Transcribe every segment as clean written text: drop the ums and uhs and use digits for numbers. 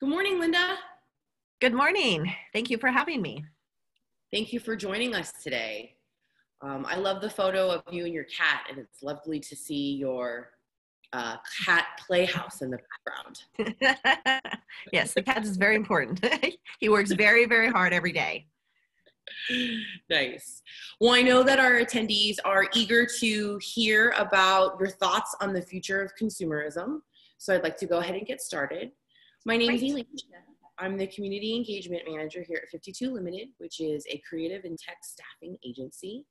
Good morning, Linda. Good morning. Thank you for having me. Thank you for joining us today. I love the photo of you and your cat, and it's lovely to see your cat playhouse in the background. Yes, the cat is very important. He works very, very hard every day. Nice. Well, I know that our attendees are eager to hear about your thoughts on the future of consumerism. So I'd like to go ahead and get started. My name is Great. Elaine. I'm the Community Engagement Manager here at 52 Limited, which is a creative and tech staffing agency.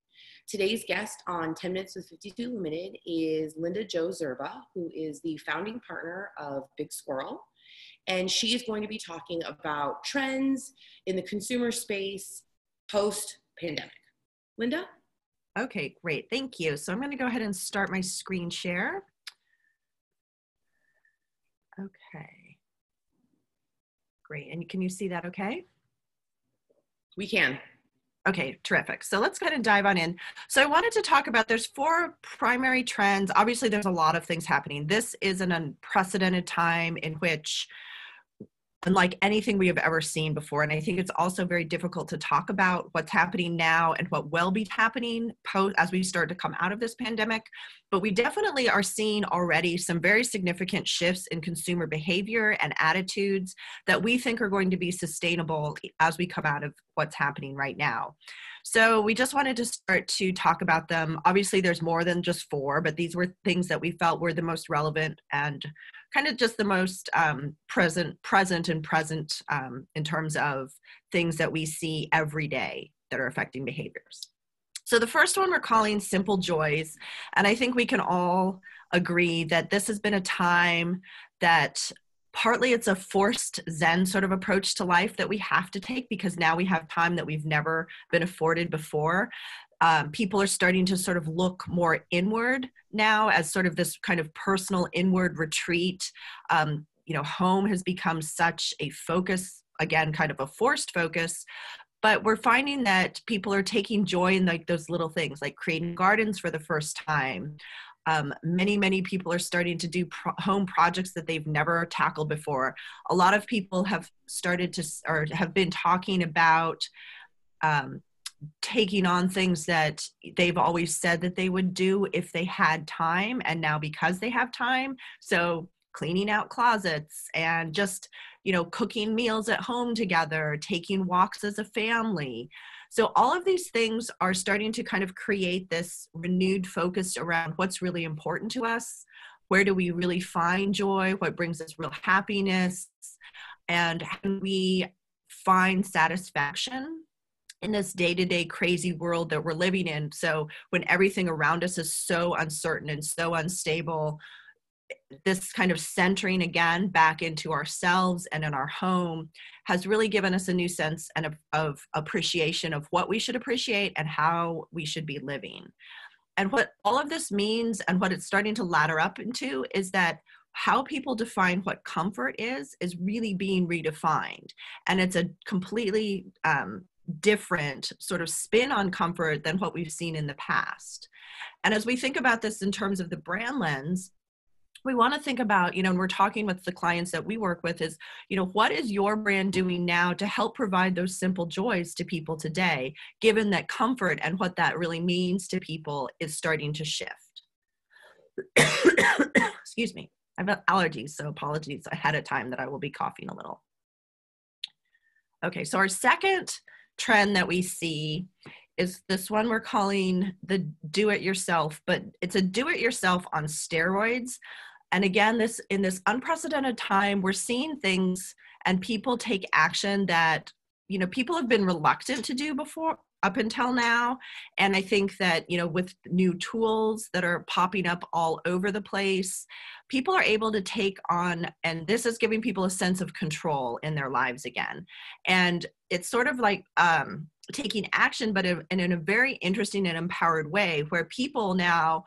Today's guest on 10 Minutes with 52 Limited is Linda Jo Zerba, who is the founding partner of Big Squirrel. And she is going to be talking about trends in the consumer space post-pandemic. Linda? Okay, great. Thank you. So I'm going to go ahead and start my screen share. Okay. Great. And can you see that okay? We can. Okay, terrific. So let's go ahead and dive on in. So I wanted to talk about, there's four primary trends. Obviously, there's a lot of things happening. This is an unprecedented time in which, unlike anything we have ever seen before. And I think it's also very difficult to talk about what's happening now and what will be happening as we start to come out of this pandemic. But we definitely are seeing already some very significant shifts in consumer behavior and attitudes that we think are going to be sustainable as we come out of what's happening right now. So we just wanted to start to talk about them. Obviously, there's more than just four, but these were things that we felt were the most relevant and kind of just the most present in terms of things that we see every day that are affecting behaviors. So the first one we're calling simple joys. And I think we can all agree that this has been a time that partly it's a forced Zen sort of approach to life that we have to take because now we have time that we've never been afforded before. People are starting to sort of look more inward now as sort of this kind of personal inward retreat. Home has become such a focus, again, kind of a forced focus, but we're finding that people are taking joy in like those little things, like creating gardens for the first time. Many people are starting to do home projects that they've never tackled before. A lot of people have started to, or have been talking about taking on things that they've always said that they would do if they had time, and now because they have time, so cleaning out closets and just, cooking meals at home together, taking walks as a family. So all of these things are starting to kind of create this renewed focus around what's really important to us. Where do we really find joy? What brings us real happiness? And how do we find satisfaction in this day-to-day crazy world that we're living in? So when everything around us is so uncertain and so unstable, this kind of centering again back into ourselves and in our home has really given us a new sense and of appreciation of what we should appreciate and how we should be living. And what all of this means and what it's starting to ladder up into is that how people define what comfort is really being redefined. And it's a completely different sort of spin on comfort than what we've seen in the past. And as we think about this in terms of the brand lens, we want to think about, and we're talking with the clients that we work with is, what is your brand doing now to help provide those simple joys to people today, given that comfort and what that really means to people is starting to shift. Excuse me. I've got allergies, so apologies ahead of time that I will be coughing a little. Okay, so our second trend that we see is this one we're calling the do-it-yourself, but it's a do-it-yourself on steroids. And again, in this unprecedented time, we're seeing things and people take action that, people have been reluctant to do before up until now. And I think that, with new tools that are popping up all over the place, people are able to take on, and this is giving people a sense of control in their lives again. And it's sort of like taking action, but in a very interesting and empowered way where people now,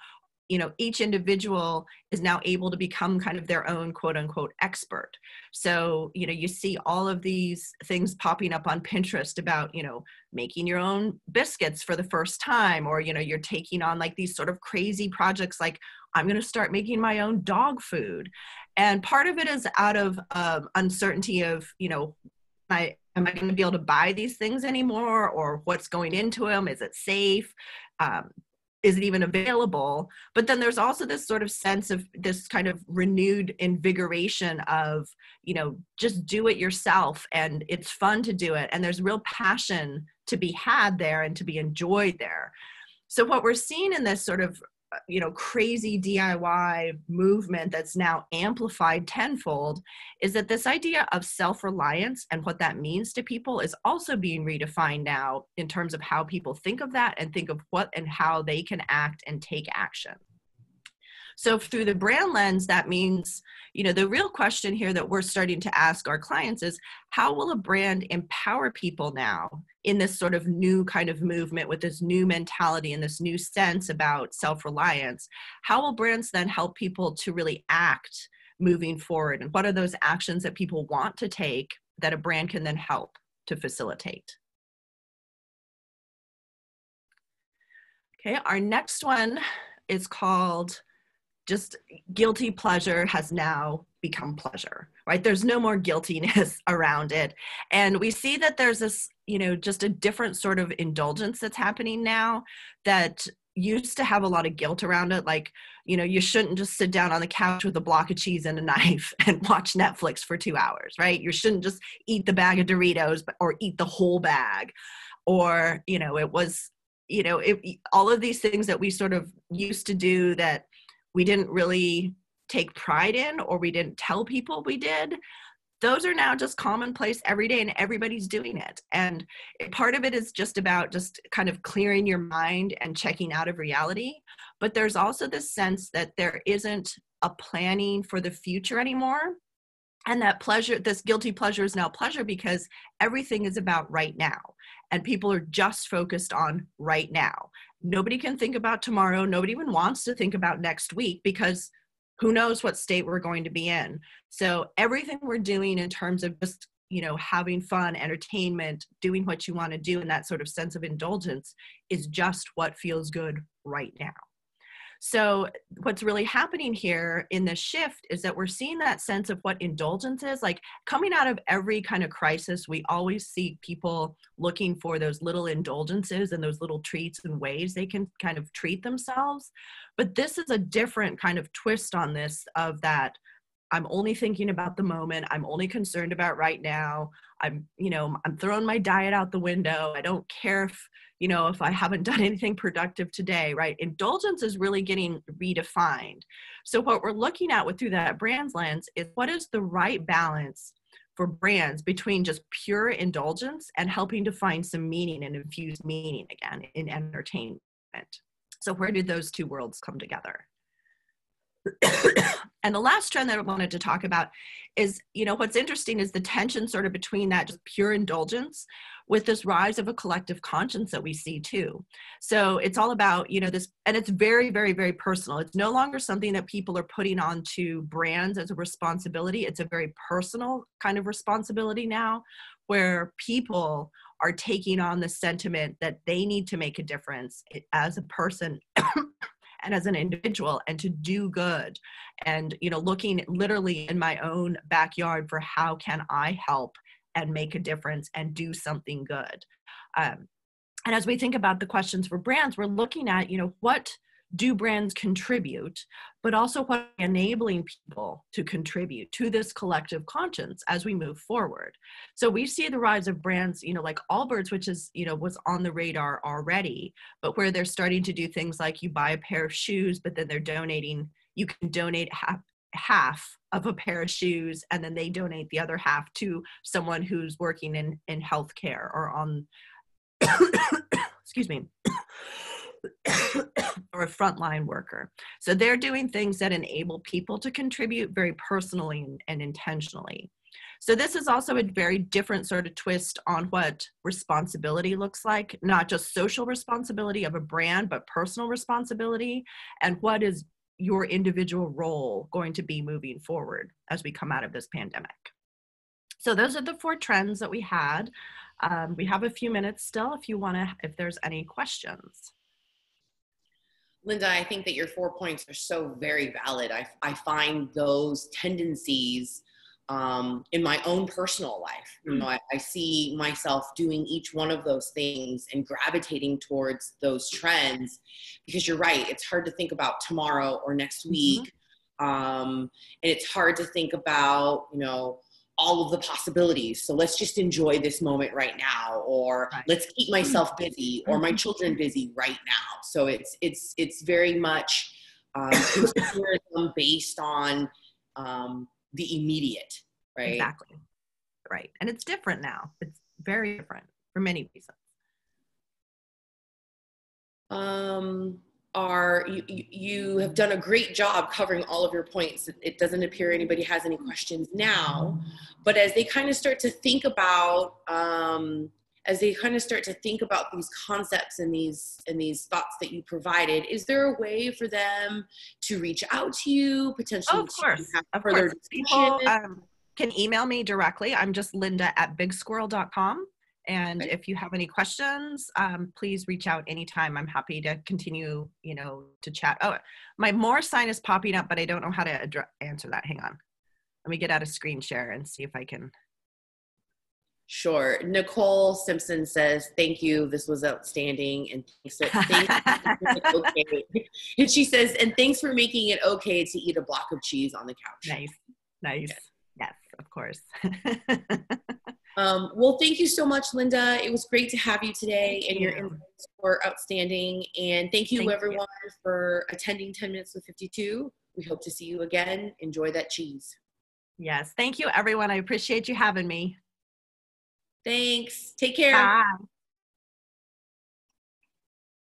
each individual is now able to become kind of their own quote unquote expert. So, you see all of these things popping up on Pinterest about, making your own biscuits for the first time, or, you're taking on like these sort of crazy projects like I'm going to start making my own dog food. And part of it is out of uncertainty of, am I going to be able to buy these things anymore, or what's going into them? Is it safe? Is it even available? But then there's also this sort of sense of this kind of renewed invigoration of, just do it yourself, and it's fun to do it. And there's real passion to be had there and to be enjoyed there. So what we're seeing in this sort of crazy DIY movement that's now amplified tenfold is that this idea of self-reliance and what that means to people is also being redefined now in terms of how people think of that and think of what and how they can act and take action. So through the brand lens, that means, the real question here that we're starting to ask our clients is, how will a brand empower people now in this sort of new kind of movement with this new mentality and this new sense about self-reliance? How will brands then help people to really act moving forward? And what are those actions that people want to take that a brand can then help to facilitate? Okay, our next one is called just guilty pleasure has now become pleasure, right? There's no more guiltiness around it. And we see that there's this, just a different sort of indulgence that's happening now that used to have a lot of guilt around it. Like, you shouldn't just sit down on the couch with a block of cheese and a knife and watch Netflix for 2 hours, right? You shouldn't just eat the bag of Doritos or eat the whole bag. Or, it was, all of these things that we sort of used to do that we didn't really take pride in, or we didn't tell people we did, those are now just commonplace every day, and everybody's doing it. And part of it is just about just kind of clearing your mind and checking out of reality. But there's also this sense that there isn't a planning for the future anymore. And that pleasure, this guilty pleasure is now pleasure because everything is about right now. And people are just focused on right now. Nobody can think about tomorrow. Nobody even wants to think about next week because who knows what state we're going to be in. So everything we're doing in terms of just, having fun, entertainment, doing what you want to do, and that sort of sense of indulgence is just what feels good right now. So what's really happening here in this shift is that we're seeing that sense of what indulgence is. Like, coming out of every kind of crisis, we always see people looking for those little indulgences and those little treats and ways they can kind of treat themselves. But this is a different kind of twist on this, of that I'm only thinking about the moment. I'm only concerned about right now. I'm throwing my diet out the window. I don't care if I haven't done anything productive today, right? Indulgence is really getting redefined. So what we're looking at through that brand's lens is, what is the right balance for brands between just pure indulgence and helping to find some meaning and infuse meaning again in entertainment? So where do those two worlds come together? And the last trend that I wanted to talk about is, what's interesting is the tension sort of between that just pure indulgence with this rise of a collective conscience that we see too. So it's all about, this, and it's very, very, very personal. It's no longer something that people are putting onto brands as a responsibility. It's a very personal kind of responsibility now, where people are taking on the sentiment that they need to make a difference as a person and as an individual, and to do good. And, looking literally in my own backyard for how can I help and make a difference and do something good. And as we think about the questions for brands, we're looking at, what do brands contribute, but also what are enabling people to contribute to this collective conscience as we move forward. So we see the rise of brands, like Allbirds, which is, was on the radar already, but where they're starting to do things like, you buy a pair of shoes, but then they're donating, you can donate half of a pair of shoes, and then they donate the other half to someone who's working in healthcare or on, excuse me, or a frontline worker. So they're doing things that enable people to contribute very personally and intentionally. So this is also a very different sort of twist on what responsibility looks like, not just social responsibility of a brand, but personal responsibility, and what is your individual role going to be moving forward as we come out of this pandemic. So those are the 4 trends that we had. We have a few minutes still if there's any questions. Linda, I think that your 4 points are so very valid. I find those tendencies in my own personal life. You know, I see myself doing each one of those things and gravitating towards those trends because you're right. It's hard to think about tomorrow or next week. And it's hard to think about, you know, all of the possibilities. So let's just enjoy this moment right now, or let's keep myself busy or my children busy right now. So it's very much consumerism based on the immediate, right? Exactly. Right. And it's different now. It's very different for many reasons. You have done a great job covering all of your points. It doesn't appear anybody has any questions now, but as they kind of start to think about these concepts and these thoughts that you provided, is there a way for them to reach out to you potentially? Oh, of course. Of course. People can email me directly. I'm just linda@bigsquirrel.com. And if you have any questions, please reach out anytime. I'm happy to continue, you know, to chat. Oh, my more sign is popping up, but I don't know how to answer that. Hang on. Let me get out a screen share and see if I can. Sure. Nicole Simpson says, thank you. This was outstanding. And and she says, and thanks for making it okay to eat a block of cheese on the couch. Nice. Yes, of course. Well, thank you so much, Linda. It was great to have you today, and your insights were outstanding. And thank you, everyone, for attending 10 Minutes with 52. We hope to see you again. Enjoy that cheese. Yes. Thank you, everyone. I appreciate you having me. Thanks. Take care. Bye.